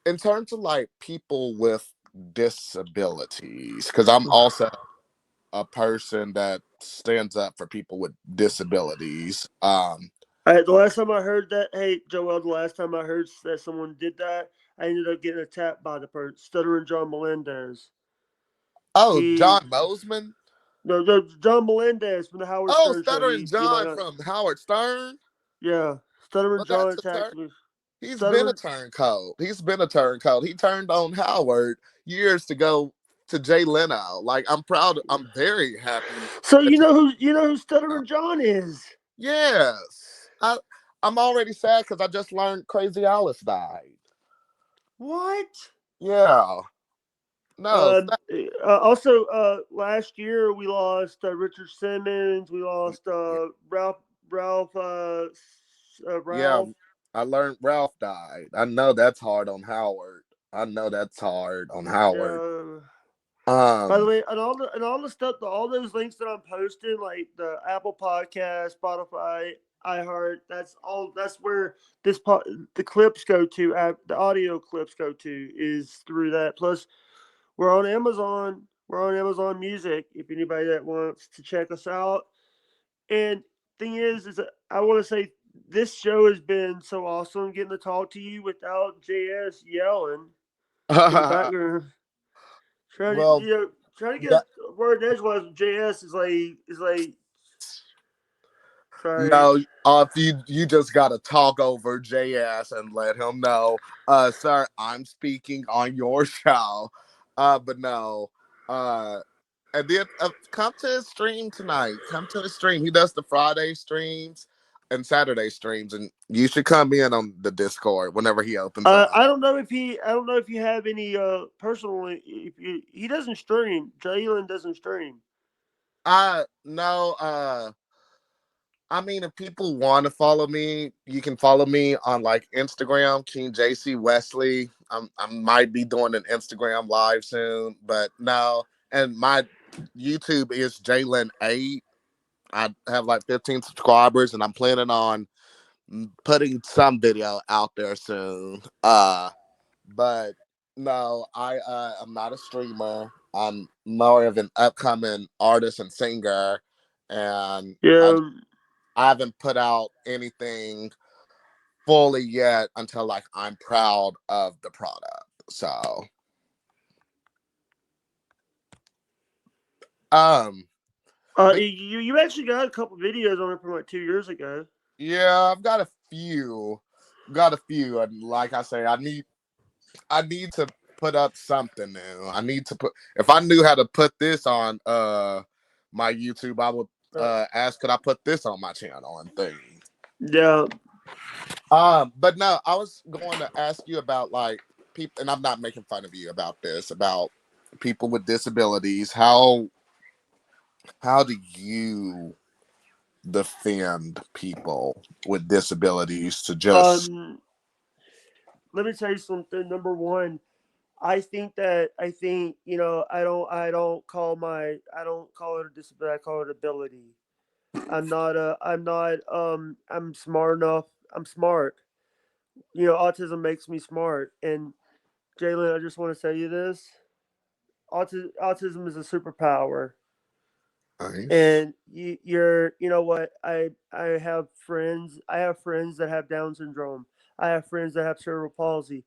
In terms of like people with disabilities, because I'm also a person that stands up for people with disabilities. The last time I heard that, hey Joel, the last time I heard that someone did that, I ended up getting attacked by the person, Stuttering John Melendez. Oh, He, John Bozeman. no, John Melendez from the Howard Oh, Stern show. Stuttering You might John not, from Howard Stern. yeah. Stuttering Well, John that's a attacked turn. me. He's been a Stuttering. turncoat. He's been a turncoat. He turned on Howard years to go to Jay Leno. Like I'm proud. I'm very happy So that you know who know. Stuttering John is. Yes, I'm already sad because I just learned Crazy Alice died. What? Yeah. No. Also, last year we lost Richard Simmons. We lost Ralph. Yeah. Ralph. I learned Ralph died. I know that's hard on Howard. I know that's hard on Howard. Yeah. By the Um. way, and all the stuff, all those links that I'm posting, like the Apple Podcast, Spotify, iHeart, that's all. That's where the clips go to. The audio clips go to is through that. Plus, we're on Amazon. We're on Amazon Music. If anybody that wants to check us out. And thing is that I want to say this show has been so awesome getting to talk to you without JS yelling in the background. Trying to well, trying to get that, a word edgewise with JS is like sorry. no. If you just gotta talk over JS and let him know, sir, I'm speaking on your show. But no. Uh, and then come to his stream tonight. Come to his stream. He does the Friday streams and Saturday streams, and you should come in on the Discord whenever he opens up. I don't know if you have any personal if you, he doesn't stream. Jalen doesn't stream. No. I mean, if people want to follow me, you can follow me on like Instagram, King JC Wesley. I might be doing an Instagram live soon, but no. And my YouTube is Jalen8. I have like 15 subscribers, and I'm planning on putting some video out there soon. But no, I'm not a streamer. I'm more of an upcoming artist and singer, and Yeah. I haven't put out anything fully yet until like I'm proud of the product. So, um, but You actually got a couple videos on it from like 2 years ago. yeah, I've got a few, and like I say, I need to put up something new. I need to put if I knew how to put this on my YouTube, I would Uh, ask could I put this on my channel and things. yeah. But no, I was going to ask you about like people, and I'm not making fun of you about this, about people with disabilities. How do you defend people with disabilities to just Um. Let me tell you something. Number one, I think I don't call it a disability. I call it ability. I'm smart enough. I'm smart. Autism makes me smart. And Jalen, I just want to tell you this: autism is a superpower. nice? And you know what? I have friends. I have friends that have Down syndrome. I have friends that have cerebral palsy.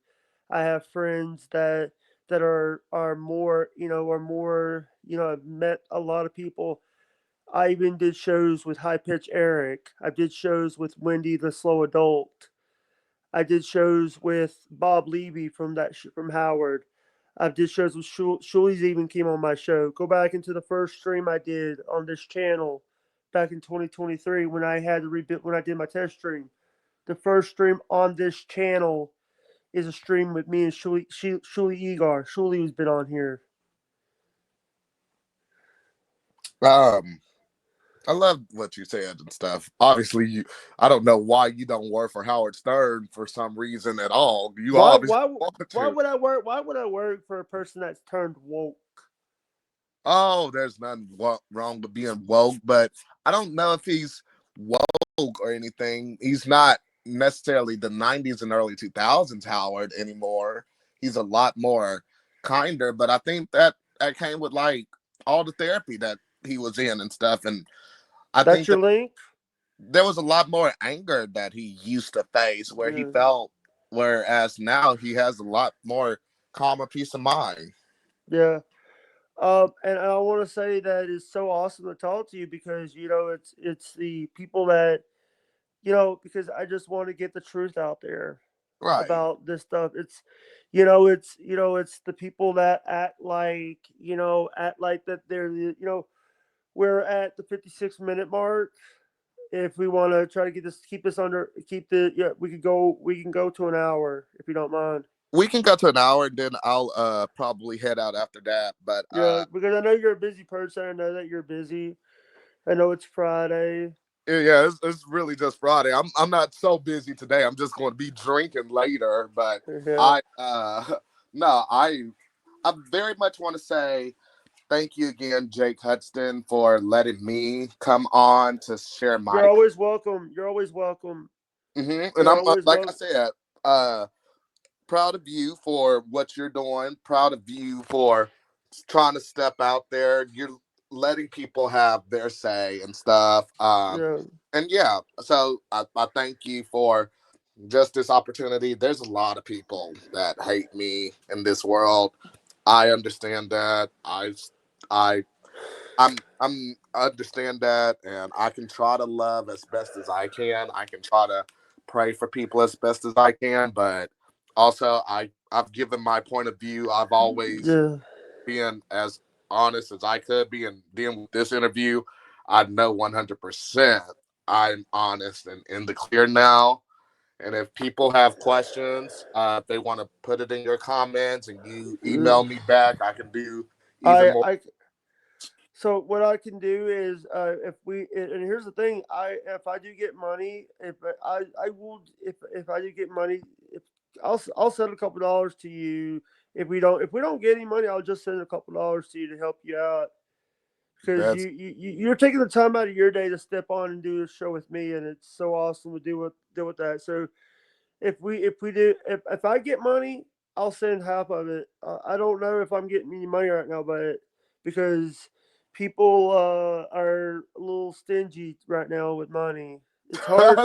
I have friends that are more. I've met a lot of people. I even did shows with High Pitch Eric. I did shows with Wendy the Slow Adult. I did shows with Bob Levy from from Howard. I did shows with Shulies even came on my show. Go back into the first stream I did on this channel back in 2023 when I had to rebuild when I did my test stream. The first stream on this channel is a stream with me and Shuli Egar. Shuli has been on here. Um, I love what you said and stuff. Obviously, I don't know why you don't work for Howard Stern for some reason at all. You Why obviously why want why to. would I work? Why would I work for a person that's turned woke? Oh, there's nothing wrong with being woke, but I don't know if he's woke or anything. He's not necessarily the 90s and early 2000s Howard anymore. He's a lot more kinder, but I think that came with like all the therapy that he was in and stuff. And I That's think your that link. there was a lot more anger that he used to face where he Yeah, felt, whereas now he has a lot more calmer peace of mind. yeah. And I want to say that it's so awesome to talk to you because it's the people that because I just want to get the truth out there Right. about this stuff. It's the people that act like that we're at the 56-minute mark. If we want to try to keep this under, keep the yeah, we can go to an hour if you don't mind. We can go to an hour and then I'll probably head out after that. But Yeah, because I know you're a busy person. I know that you're busy. I know it's Friday. yeah, it's really just Friday. I'm not so busy today. I'm just going to be drinking later. But Yeah, I no, I very much want to say thank you again, Jake Hudson, for letting me come on to share you're my. always welcome. You're always welcome. And You're I'm always like I welcome. said, uh proud of you for what you're doing. Proud of you for trying to step out there. You're letting people have their say and stuff. Yeah, And yeah, so I thank you for just this opportunity. There's a lot of people that hate me in this world. I understand that. I I'm understand that, and I can try to love as best as I can. I can try to pray for people as best as I can, but also I've given my point of view. I've always yeah. been as honest as I could be, and then with this interview, I know 100% I'm honest and in the clear now. And if people have questions, if they want to put it in your comments and you email me back, I can do even more. I So what I can do is, if we and here's the thing, if I do get money, if I will if I do get money, if I'll send a couple dollars to you. If we don't get any money, I'll just send a couple dollars to you to help you out because That's you're taking the time out of your day to step on and do this show with me, and it's so awesome to do with that. So if I get money, I'll send half of it. I don't know if I'm getting any money right now, but because people are a little stingy right now with money, it's hard.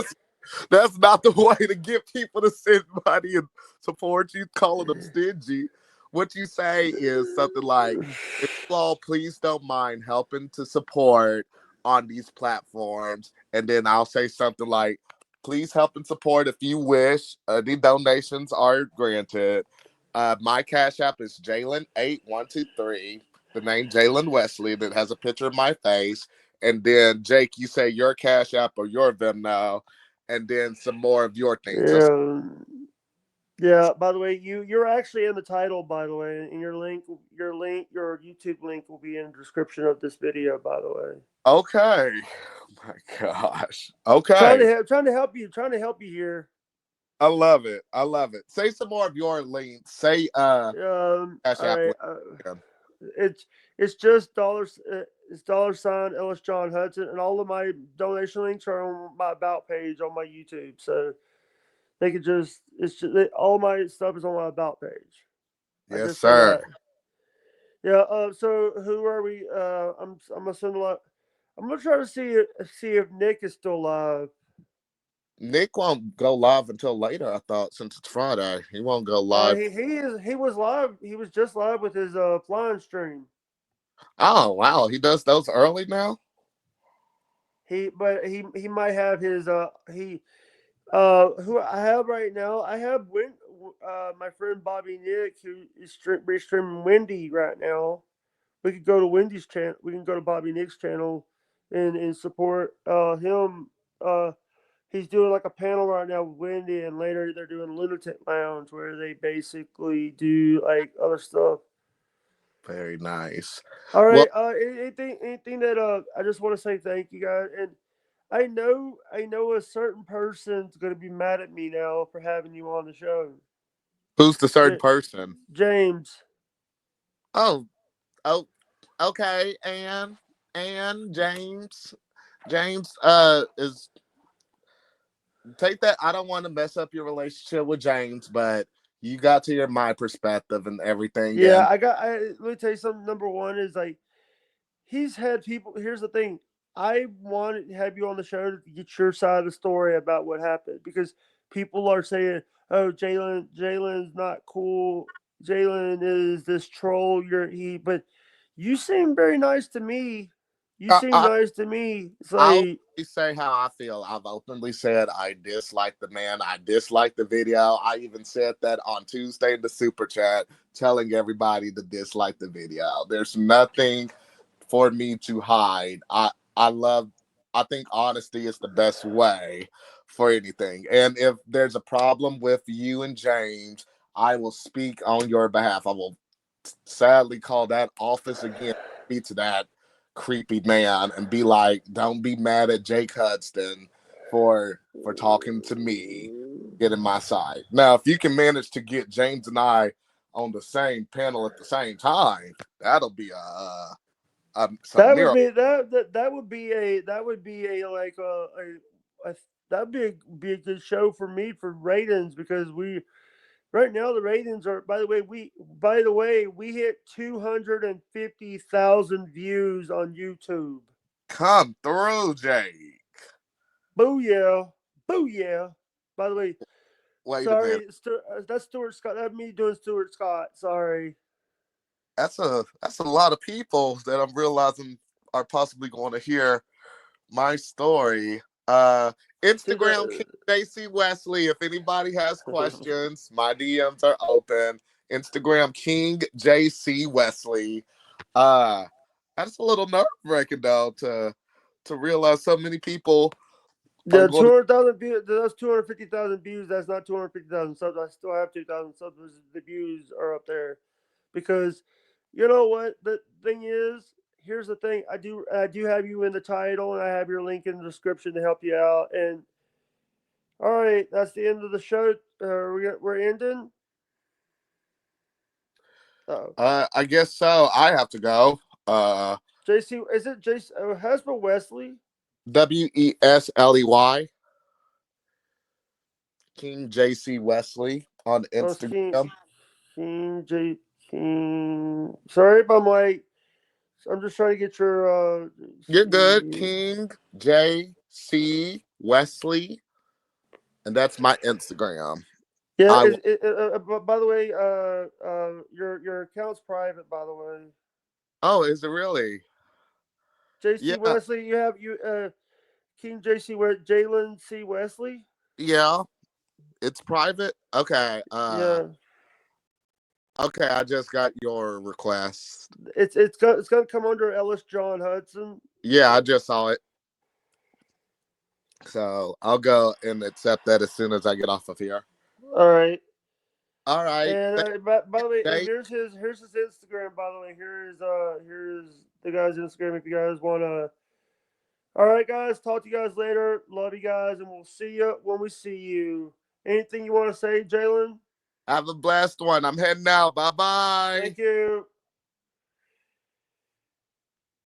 That's not the way to get people to send money and support you, calling them stingy. What you say is something like, if you all please don't mind helping to support on these platforms. And then I'll say something like, please help and support if you wish. The donations are granted. My Cash App is Jalin8123. The name Jalen Wesley that has a picture of my face. And then Jake, you say your Cash App or your Venmo, and then some more of your things. So, Yeah, yeah. By the way, you're actually in the title. By the way, and your YouTube link will be in the description of this video. By the way, okay. My gosh. Okay. trying to help you here. I love it. I love it. Say some more of your links. Say Cash All App right. link again. It's it's just dollars. It's $sign Ellis John Hudson, and all of my donation links are on my about page on my YouTube. So they could just all my stuff is on my about page. I Yes, just said sir. that. Yeah. So who are we? I'm gonna send a lot. I'm gonna try to see if Nick is still alive. Nick won't go live until later, I thought, since it's Friday. He won't go live. He was live. He was just live with his flying stream. Oh, wow. He does those early now? he might have his he who I have right now. I have my friend Bobby Nick who is streaming Wendy right now. We could go to Wendy's channel. We can go to Bobby Nick's channel and support him. Uh, he's doing like a panel right now with Wendy, and later they're doing Lunatic Lounge where they basically do like other stuff. Very nice. All Well, right. Anything that I just want to say thank you guys, and I know a certain person's gonna be mad at me now for having you on the show. who's the certain J- person? James. Oh, oh, okay. And James is take that. I don't want to mess up your relationship with James, but you got to hear my perspective and everything. Yeah, And let me tell you something. Number one is like he's had people. Here's the thing. I wanted to have you on the show to get your side of the story about what happened because people are saying, "Oh, Jalen's not cool. Jalen is this troll." But you seem very nice to me. You seem I nice to me. It's I'll like, say how I feel. I've openly said I dislike the man. I dislike the video. I even said that on Tuesday in the super chat, telling everybody to dislike the video. There's nothing for me to hide. I love. I think honesty is the best way for anything. And if there's a problem with you and James, I will speak on your behalf. I will sadly call that office again. Speak to that creepy man and be like, "Don't be mad at Jake Hudson for talking to me, getting my side." Now, if you can manage to get James and I on the same panel at the same time, that'll be some that would miracle. be that would be a like a that would be a good show for me for ratings because we right now the ratings are by the way we hit 250,000 views on YouTube. Come through, Jake. Booyah, booyah. By the way, Wait a minute. sorry, that's Stuart Scott. That's me doing Stuart Scott. Sorry. That's a lot of people that I'm realizing are possibly going to hear my story. Instagram King JC Wesley. If anybody has questions, my DMs are open. Instagram King JC Wesley. Uh, that's a little nerve wracking though to realize so many people are The going to. 200,000 views. That's 250,000 views. That's not 250,000 subs. I still have 2,000 subs. The views are up there because you know what the thing is. Here's the thing. I do have you in the title, and I have your link in the description to help you out. And all right, that's the end of the show. We're ending. Oh, I guess so. I have to go. Uh, JC, is it JC? Hasbro Wesley. Wesley. King JC Wesley on Oh, it's King Instagram. King J King. Sorry, but I'm just trying to get your You're good. see. King JC Wesley. And that's my Instagram. Yeah, I by the way, your account's private. By the way, oh, is it really? JC Yeah, Wesley, you have King JC Jalen C Wesley. yeah. It's private. Okay. Yeah, Okay, I just got your request. it's gonna come under Ellis John Hudson. Yeah, I just saw it. So I'll go and accept that as soon as I get off of here. All right, All right. and Thank by the way, you, and Jake. here's his Instagram. By the way, here's the guy's Instagram. If you guys wanna. All right, guys. Talk to you guys later. Love you guys, and we'll see you when we see you. Anything you want to say, Jalen? Have a blessed one. I'm heading out. Bye bye. Thank you.